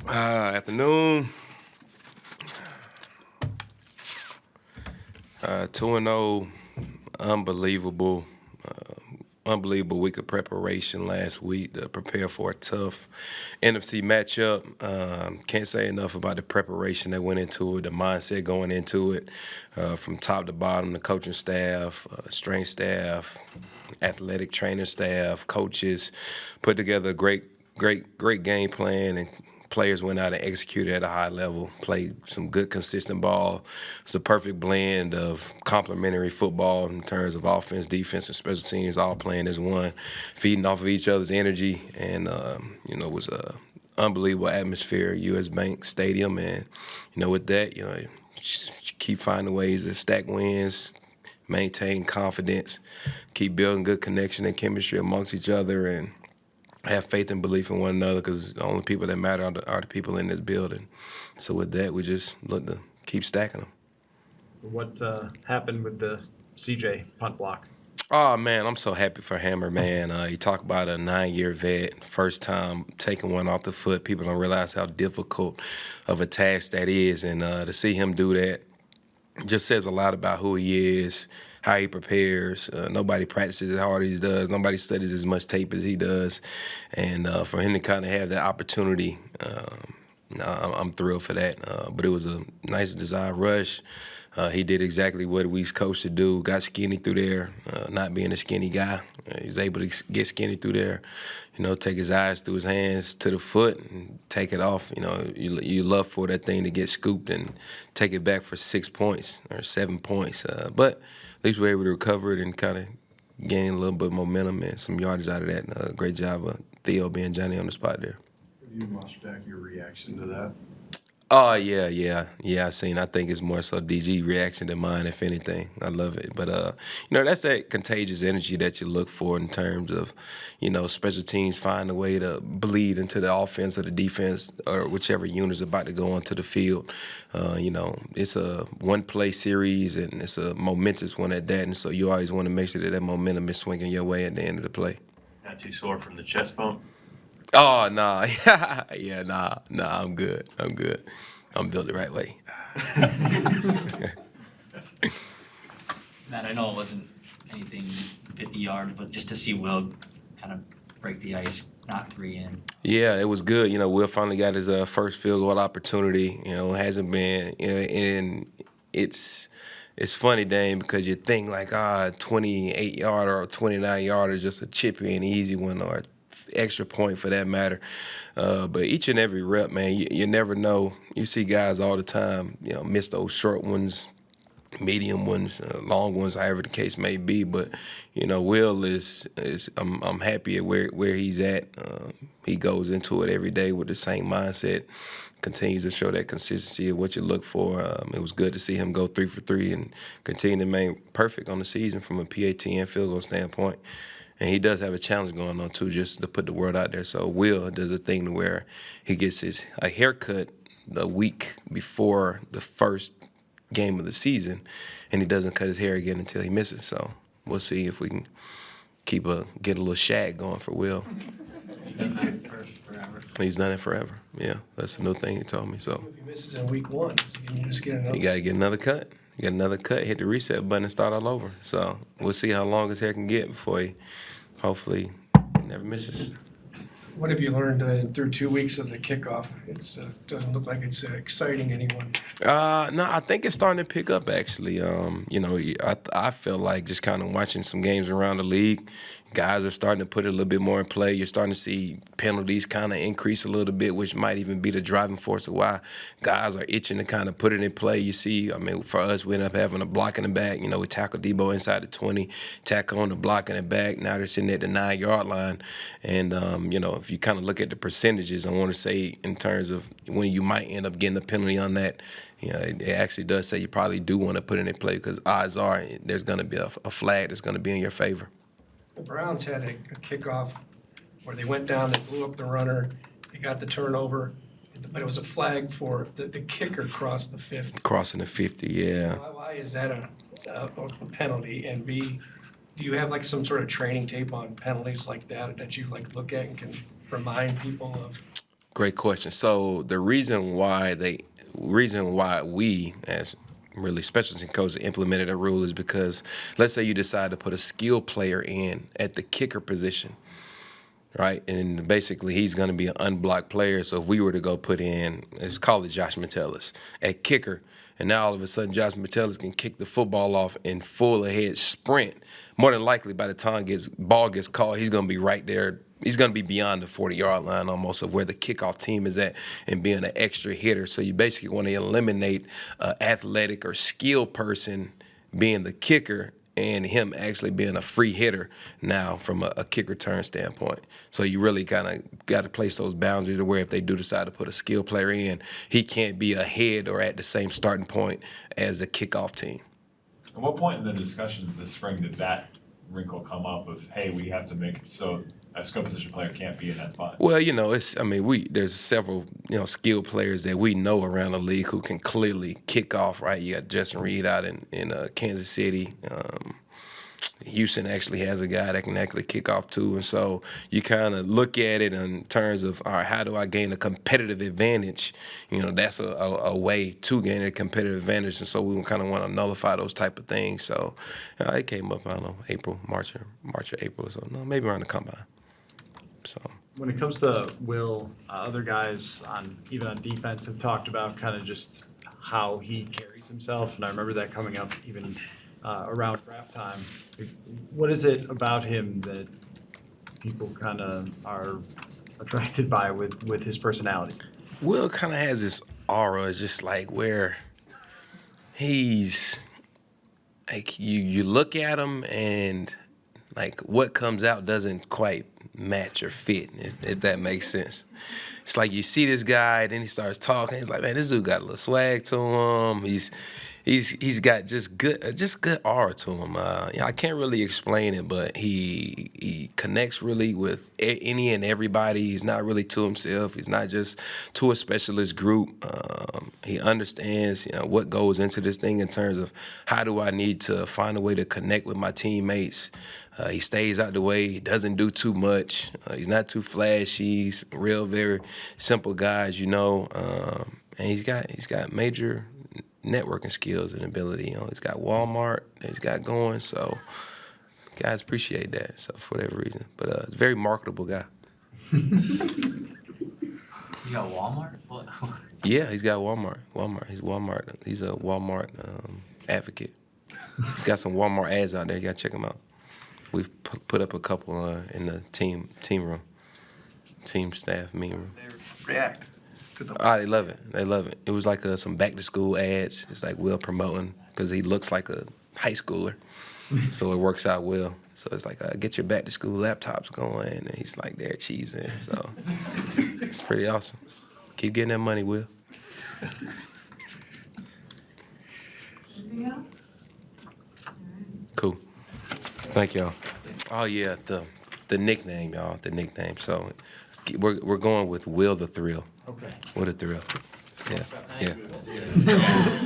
Afternoon. 2-0. Unbelievable. Unbelievable week of preparation last week to prepare for a tough NFC matchup. Can't say enough about the preparation that went into it, the mindset going into it, from top to bottom, the coaching staff, strength staff, athletic trainer staff, coaches, put together a great game plan, and players went out and executed at a high level, played some good, consistent ball. It's a perfect blend of complementary football in terms of offense, defense, and special teams all playing as one, feeding off of each other's energy. And, it was a unbelievable atmosphere at U.S. Bank Stadium. And, with that, just keep finding ways to stack wins, maintain confidence, keep building good connection and chemistry amongst each other, and have faith and belief in one another, because the only people that matter are the people in this building. So with that, we just look to keep stacking them. What happened with the CJ punt block? Oh, man, I'm so happy for Hammer, man. You talk about a 9-year vet, first time taking one off the foot. People don't realize how difficult of a task that is, and to see him do that just says a lot about who he is, how he prepares. Nobody practices as hard as he does. Nobody studies as much tape as he does. And for him to kind of have that opportunity, I'm thrilled for that. But it was a nice design rush. He did exactly what we was coached to do. Got skinny through there, not being a skinny guy. He was able to get skinny through there, take his eyes through his hands to the foot and take it off. You love for that thing to get scooped and take it back for 6 points or 7 points. But at least we were able to recover it and kind of gain a little bit of momentum and some yardage out of that. Great job of Theo being Johnny on the spot there. Have you watched back your reaction to that? Oh, yeah, I seen. I think it's more so DG reaction than mine, if anything. I love it. But, that's that contagious energy that you look for in terms of, special teams find a way to bleed into the offense or the defense or whichever unit's about to go onto the field. It's a one-play series, and it's a momentous one at that, and so you always want to make sure that momentum is swinging your way at the end of the play. Not too sore from the chest bump? Oh, nah. Yeah, nah, I'm good. I'm built the right way. Matt, I know it wasn't anything 50 yards, but just to see Will kind of break the ice, knock 3 in. Yeah, it was good. Will finally got his first field goal opportunity. Hasn't been, and it's funny, Dane, because you think like, 28-yard or 29-yard is just a chippy and easy one, or extra point for that matter. But each and every rep, man, you never know. You see guys all the time, miss those short ones, medium ones, long ones, however the case may be. But, Will is I'm happy at where he's at. He goes into it every day with the same mindset, continues to show that consistency of what you look for. It was good to see him go 3 for 3 and continue to remain perfect on the season from a PAT and field goal standpoint. And he does have a challenge going on, too, just to put the word out there. So Will does a thing where he gets a haircut the week before the first game of the season, and he doesn't cut his hair again until he misses. So we'll see if we can get a little shag going for Will. He's done that forever. He's done it forever. Yeah, that's a new thing he told me. So If he misses in week 1, can you just get another? you got to get another cut. You got another cut, hit the reset button, and start all over. So we'll see how long his hair can get before he hopefully never misses. What have you learned through 2 weeks of the kickoff? It doesn't look like it's exciting anyone. No, I think it's starting to pick up, actually. I feel like just kind of watching some games around the league, guys are starting to put it a little bit more in play. You're starting to see penalties kind of increase a little bit, which might even be the driving force of why guys are itching to kind of put it in play. You see, for us, we end up having a block in the back. We tackle Debo inside the 20, tackle on the block in the back. Now they're sitting at the 9-yard line. And, if you kind of look at the percentages, I want to say in terms of when you might end up getting a penalty on that, it actually does say you probably do want to put it in play, because odds are there's going to be a flag that's going to be in your favor. The Browns had a kickoff where they went down, they blew up the runner, they got the turnover, but it was a flag for the kicker crossed the 50. Crossing the 50, yeah. Why is that a penalty? And B, do you have like some sort of training tape on penalties like that you look at and can remind people of? Great question. So the reason why we, as really special team coaches, implemented a rule is because let's say you decide to put a skill player in at the kicker position, right? And basically he's going to be an unblocked player. So if we were to go put in, let's call it Josh Metellus at kicker, and now all of a sudden Josh Metellus can kick the football off in full ahead sprint, more than likely by the time ball gets called, he's going to be right there. He's going to be beyond the 40-yard line almost of where the kickoff team is at and being an extra hitter. So you basically want to eliminate an athletic or skilled person being the kicker and him actually being a free hitter now from a kick return standpoint. So you really kind of got to place those boundaries of where if they do decide to put a skill player in, he can't be ahead or at the same starting point as the kickoff team. At what point in the discussions this spring did that wrinkle come up of, hey, we have to make it so a skill position player can't be in that spot? Well, there's several, skilled players that we know around the league who can clearly kick off, right? You got Justin Reed out in Kansas City. Houston actually has a guy that can actually kick off too. And so you kind of look at it in terms of, all right, how do I gain a competitive advantage? That's a way to gain a competitive advantage. And so we kind of want to nullify those type of things. So it came up, I don't know, March or April or so. No, maybe around the combine. So When it comes to Will, other guys even on defense have talked about kind of just how he carries himself, and I remember that coming up even around draft time. What is it about him that people kind of are attracted by with his personality? Will kind of has this aura, just like where he's like you look at him and like what comes out doesn't quite match or fit, if that makes sense. It's like you see this guy, then he starts talking. He's like, man, this dude got a little swag to him. He's got just good aura to him. I can't really explain it, but he connects really with any and everybody. He's not really to himself. He's not just to a specialist group. He understands, what goes into this thing in terms of how do I need to find a way to connect with my teammates. He stays out the way. He doesn't do too much. He's not too flashy. He's real, very simple guy, and he's got major networking skills and ability. He's got Walmart that he's got going, so guys appreciate that. So for whatever reason, but it's a very marketable guy. You got Walmart? What? Yeah, he's got Walmart. He's a Walmart advocate. He's got some Walmart ads out there. You gotta check him out. We've put up a couple in the team room, team staff meeting room. They react to the. They love it. They love it. It was like some back to school ads. It's like Will promoting because he looks like a high schooler, so it works out well. So it's like get your back to school laptops going, and he's like there cheesing. So it's pretty awesome. Keep getting that money, Will. Anything else? Cool. Thank y'all. Oh yeah, the nickname, y'all. The nickname. So we're going with Will the Thrill. Okay. What a thrill. Yeah.